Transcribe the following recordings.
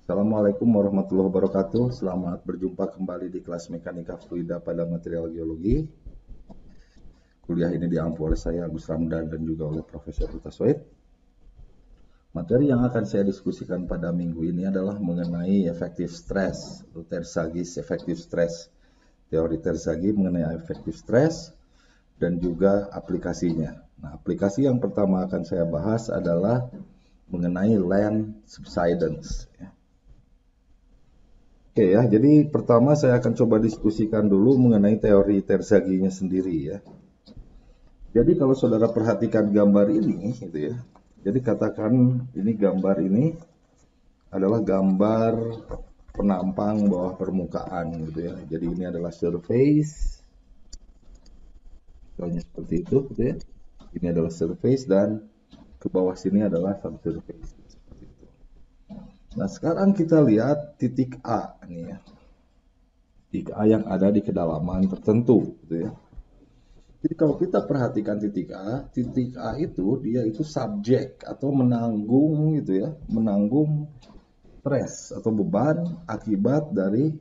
Assalamualaikum warahmatullahi wabarakatuh. Selamat berjumpa kembali di kelas Mekanika Fluida pada material geologi. Kuliah ini diampu oleh saya Agus Ramdan dan juga oleh Profesor Huta Soid. Materi yang akan saya diskusikan pada minggu ini adalah mengenai efektif stres atau Terzaghi's effective stress. Teori Terzaghi mengenai efektif stres dan juga aplikasinya. Nah, aplikasi yang pertama akan saya bahas adalah mengenai land subsidence. Oke ya, jadi pertama saya akan coba diskusikan dulu mengenai teori Terzaghi-nya sendiri ya. Jadi kalau saudara perhatikan gambar ini, gitu ya. Jadi katakan ini gambar ini adalah gambar penampang bawah permukaan, gitu ya. Jadi ini adalah surface, contohnya seperti itu, gitu ya. Ini adalah surface dan ke bawah sini adalah subsurface. Nah, sekarang kita lihat titik A nih ya. Titik A yang ada di kedalaman tertentu gitu ya. Jadi kalau kita perhatikan titik A itu dia itu subjek atau menanggung gitu ya, menanggung stres atau beban akibat dari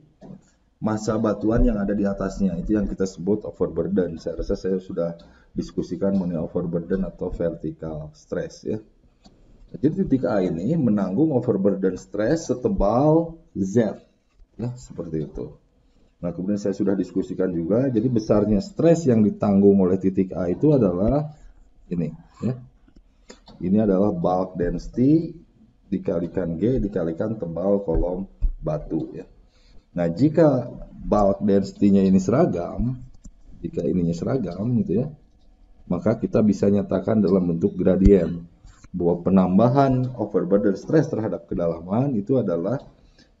massa batuan yang ada di atasnya. Itu yang kita sebut overburden. Saya rasa saya sudah diskusikan mengenai overburden atau vertical stress ya. Jadi titik A ini menanggung overburden stress setebal Z, ya seperti itu. Nah kemudian saya sudah diskusikan juga, jadi besarnya stres yang ditanggung oleh titik A itu adalah ini, ya. Ini adalah bulk density dikalikan G dikalikan tebal kolom batu, ya. Nah jika bulk density-nya ini seragam, jika ininya seragam, gitu ya, maka kita bisa nyatakan dalam bentuk gradien bahwa penambahan overburden stress terhadap kedalaman itu adalah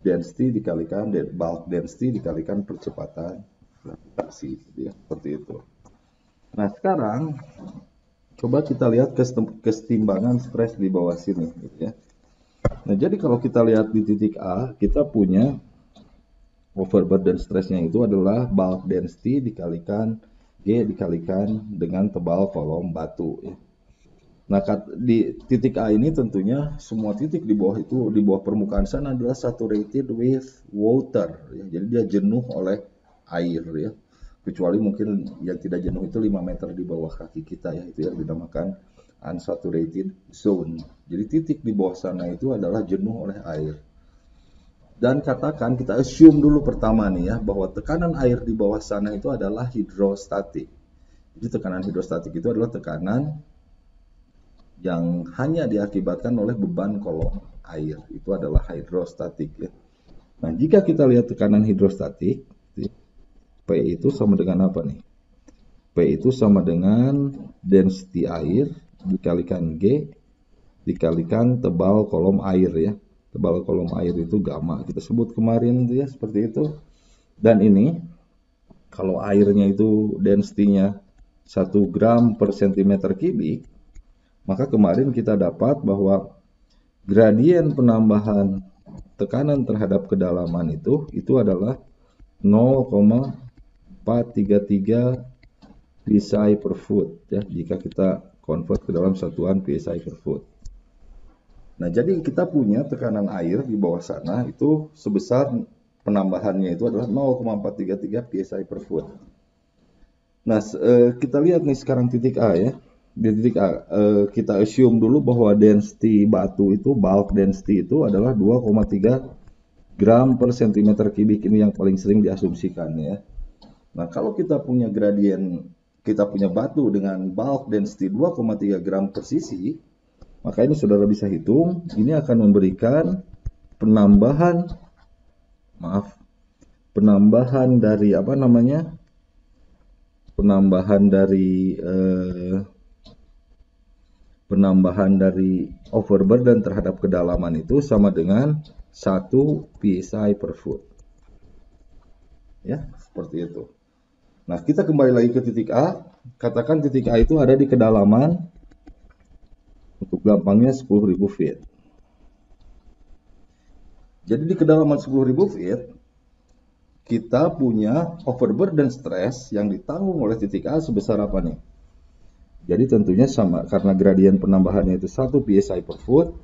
density dikalikan bulk density dikalikan percepatan gravitasi, ya, seperti itu. Nah sekarang coba kita lihat kesetimbangan stres di bawah sini, gitu ya. Nah jadi kalau kita lihat di titik A, kita punya overburden stressnya itu adalah bulk density dikalikan G dikalikan dengan tebal kolom batu, ya. Nah, di titik A ini tentunya semua titik di bawah itu, di bawah permukaan sana adalah saturated with water, ya. Jadi dia jenuh oleh air, ya. Kecuali mungkin yang tidak jenuh itu 5 meter di bawah kaki kita, ya. Itu yang dinamakan unsaturated zone. Jadi titik di bawah sana itu adalah jenuh oleh air. Dan katakan kita assume dulu pertama nih ya, bahwa tekanan air di bawah sana itu adalah hidrostatik. Jadi tekanan hidrostatik itu adalah tekanan yang hanya diakibatkan oleh beban kolom air, itu adalah hidrostatik, ya. Nah jika kita lihat tekanan hidrostatik, P itu sama dengan apa nih? P itu sama dengan density air dikalikan G dikalikan tebal kolom air, ya. Tebal kolom air itu gamma, kita sebut kemarin itu ya, seperti itu. Dan ini kalau airnya itu density-nya 1 gram per centimeter kubik, maka kemarin kita dapat bahwa gradien penambahan tekanan terhadap kedalaman itu adalah 0,433 psi per foot, ya, jika kita convert ke dalam satuan psi per foot. Nah, jadi kita punya tekanan air di bawah sana itu sebesar penambahannya itu adalah 0,433 psi per foot. Nah, kita lihat nih sekarang titik A ya. Di titik A, kita assume dulu bahwa density batu itu, bulk density itu adalah 2,3 gram per centimeter kubik. Ini yang paling sering diasumsikan ya. Nah kalau kita punya gradien, kita punya batu dengan bulk density 2,3 gram per cc, maka ini saudara bisa hitung, ini akan memberikan penambahan dari apa namanya, penambahan dari overburden terhadap kedalaman itu sama dengan 1 psi per foot, ya, seperti itu. Nah kita kembali lagi ke titik A, katakan titik A itu ada di kedalaman, untuk gampangnya 10.000 feet. Jadi di kedalaman 10.000 feet kita punya overburden stress yang ditanggung oleh titik A sebesar apa nih? Jadi tentunya sama, karena gradien penambahannya itu 1 psi per foot,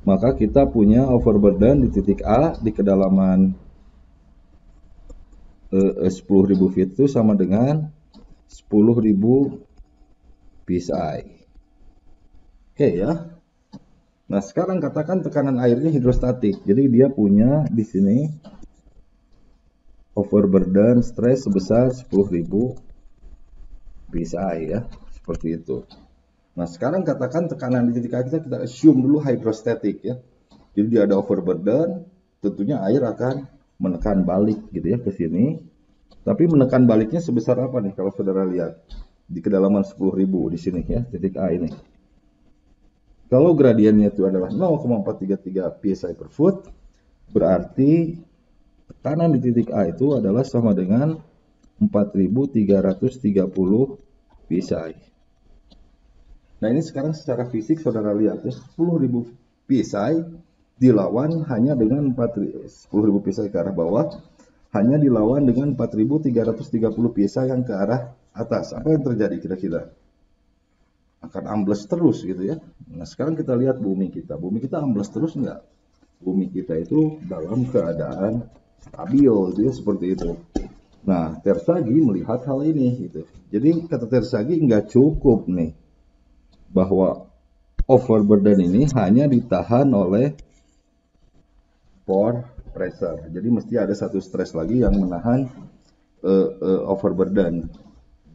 maka kita punya overburden di titik A di kedalaman 10.000 feet itu sama dengan 10.000 psi. Oke ya. Nah, sekarang katakan tekanan airnya hidrostatik. Jadi dia punya di sini overburden stress sebesar 10.000 psi ya, seperti itu. Nah, sekarang katakan tekanan di titik A kita assume dulu hydrostatic ya. Jadi dia ada overburden, tentunya air akan menekan balik gitu ya ke sini. Tapi menekan baliknya sebesar apa nih kalau saudara lihat di kedalaman 10.000 di sini ya, titik A ini. Kalau gradiennya itu adalah 0,433 psi per foot, berarti tekanan di titik A itu adalah sama dengan 4.330 psi. Nah, ini sekarang secara fisik saudara lihat ya, 10.000 psi dilawan hanya dengan 10.000 psi ke arah bawah, hanya dilawan dengan 4.330 psi yang ke arah atas. Apa yang terjadi kira-kira? Akan ambles terus gitu ya. Nah, sekarang kita lihat bumi kita. Bumi kita ambles terus nggak? Bumi kita itu dalam keadaan stabil gitu ya, seperti itu. Nah, Terzaghi melihat hal ini gitu. Jadi kata Terzaghi nggak cukup nih bahwa overburden ini hanya ditahan oleh pore pressure. Jadi mesti ada satu stres lagi yang menahan overburden.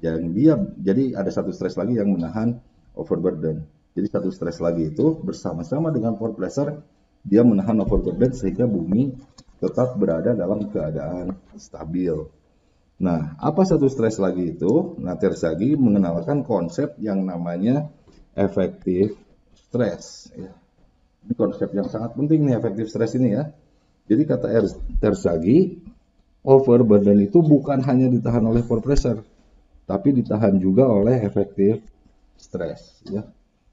Jadi ada satu stres lagi yang menahan overburden. Jadi satu stres lagi itu bersama-sama dengan pore pressure dia menahan overburden sehingga bumi tetap berada dalam keadaan stabil. Nah, apa satu stres lagi itu? Nah, Terzaghi mengenalkan konsep yang namanya efektif stres. Ya. Ini konsep yang sangat penting nih, efektif stres ini ya. Jadi kata Terzaghi, overburden itu bukan hanya ditahan oleh pore pressure, tapi ditahan juga oleh efektif stres. Ya.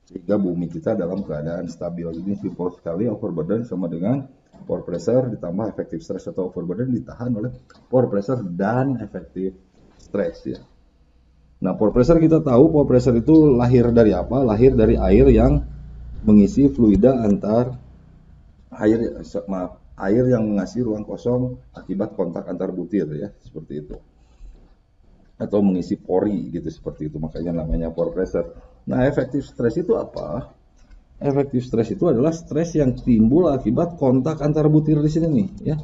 Sehingga bumi kita dalam keadaan stabil. Ini simpel sekali, overburden sama dengan pore pressure ditambah efektif stres atau overburden ditahan oleh pore pressure dan efektif stres ya. Nah, pore pressure kita tahu pore pressure itu lahir dari apa? Lahir dari air yang mengisi fluida air yang mengisi ruang kosong akibat kontak antar butir ya, seperti itu. Atau mengisi pori gitu, seperti itu, makanya namanya pore pressure. Nah, efektif stres itu apa? Efektif stres itu adalah stres yang timbul akibat kontak antar butir di sini nih ya.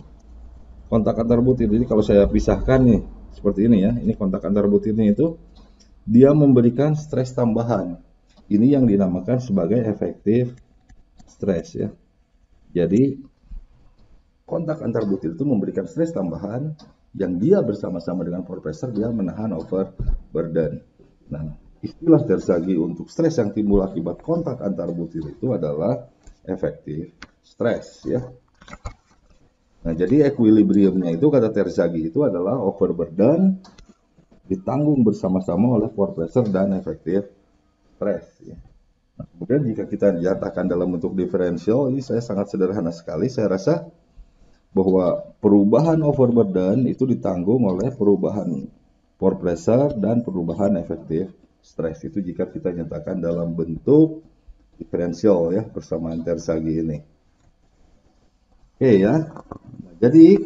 Kontak antar butir. Jadi kalau saya pisahkan nih seperti ini ya, ini kontak antar butirnya itu dia memberikan stres tambahan. Ini yang dinamakan sebagai efektif stres ya. Jadi kontak antar butir itu memberikan stres tambahan yang dia bersama-sama dengan pore pressure dia menahan overburden. Nah, istilah Terzaghi untuk stres yang timbul akibat kontak antar butir itu adalah efektif stres ya. Nah, jadi equilibriumnya itu kata Terzaghi itu adalah overburden ditanggung bersama-sama oleh pore pressure dan efektif stres ya. Nah, kemudian jika kita nyatakan dalam bentuk diferensial, ini saya sangat sederhana sekali. Saya rasa bahwa perubahan overburden itu ditanggung oleh perubahan pore pressure dan perubahan efektif stres. Itu jika kita nyatakan dalam bentuk diferensial ya, persamaan Terzaghi ini. Oke ya. Nah, jadi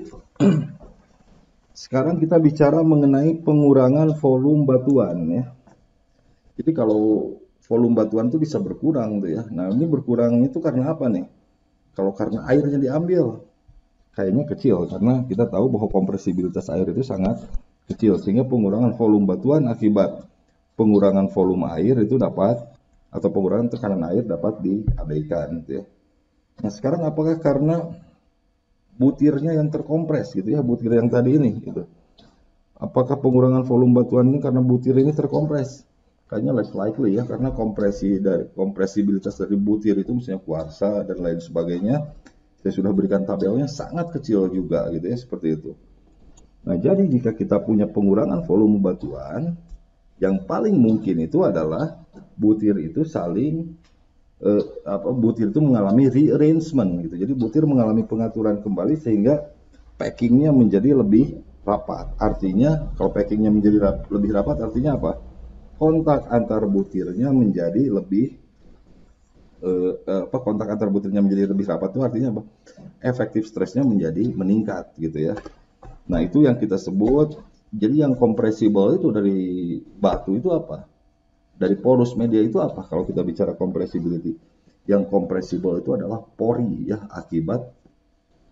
sekarang kita bicara mengenai pengurangan volume batuan ya. Jadi kalau volume batuan itu bisa berkurang tuh ya. Nah, ini berkurang itu karena apa nih? Kalau karena airnya diambil, kayaknya kecil karena kita tahu bahwa kompresibilitas air itu sangat kecil, sehingga pengurangan volume batuan akibat pengurangan volume air itu dapat, atau pengurangan tekanan air dapat diabaikan gitu ya. Nah, sekarang apakah karena butirnya yang terkompres gitu ya, butir yang tadi ini gitu. Apakah pengurangan volume batuan ini karena butir ini terkompres? Kayaknya less likely ya, karena kompresibilitas dari butir itu misalnya kuarsa dan lain sebagainya, saya sudah berikan tabelnya, sangat kecil juga gitu ya, seperti itu. Nah, jadi jika kita punya pengurangan volume batuan, yang paling mungkin itu adalah butir itu butir itu mengalami rearrangement gitu. Jadi butir mengalami pengaturan kembali sehingga packingnya menjadi lebih rapat. Artinya kalau packingnya menjadi lebih rapat artinya apa? Kontak antar butirnya menjadi lebih kontak antar butirnya menjadi lebih rapat itu artinya apa? Efektif stresnya menjadi meningkat gitu ya. Nah itu yang kita sebut. Jadi yang compressible itu dari batu itu apa? Dari porous media itu apa? Kalau kita bicara compressibility, yang compressible itu adalah pori ya, akibat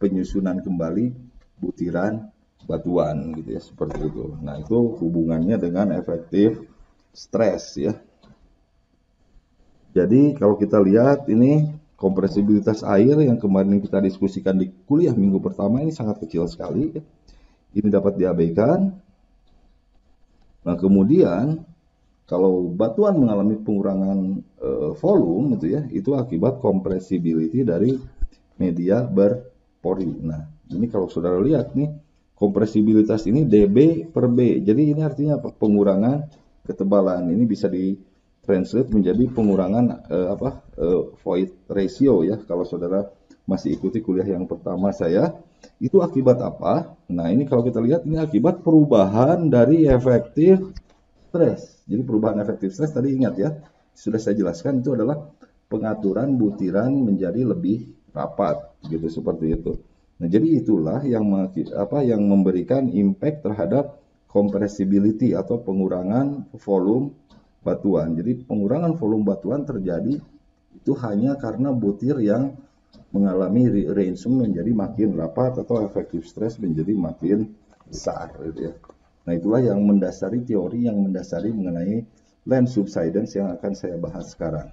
penyusunan kembali butiran batuan gitu ya, seperti itu. Nah itu hubungannya dengan efektif stres ya. Jadi kalau kita lihat ini kompresibilitas air yang kemarin kita diskusikan di kuliah minggu pertama ini sangat kecil sekali ya. Ini dapat diabaikan. Nah kemudian kalau batuan mengalami pengurangan volume gitu ya, itu akibat compressibility dari media berpori. Nah ini kalau saudara lihat nih, kompresibilitas ini dB per B. Jadi ini artinya apa? Pengurangan ketebalan. Ini bisa di translate menjadi pengurangan void ratio ya. Kalau saudara masih ikuti kuliah yang pertama saya, itu akibat apa? Nah ini kalau kita lihat ini akibat perubahan dari efektif stres. Jadi perubahan efektif stres tadi ingat ya, sudah saya jelaskan itu adalah pengaturan butiran menjadi lebih rapat gitu, seperti itu. Nah, jadi itulah yang memberikan impact terhadap compressibility atau pengurangan volume batuan. Jadi pengurangan volume batuan terjadi itu hanya karena butir yang mengalami rearrangement menjadi makin rapat atau efektif stres menjadi makin besar gitu ya. Nah itulah yang mendasari teori yang mendasari mengenai land subsidence yang akan saya bahas sekarang.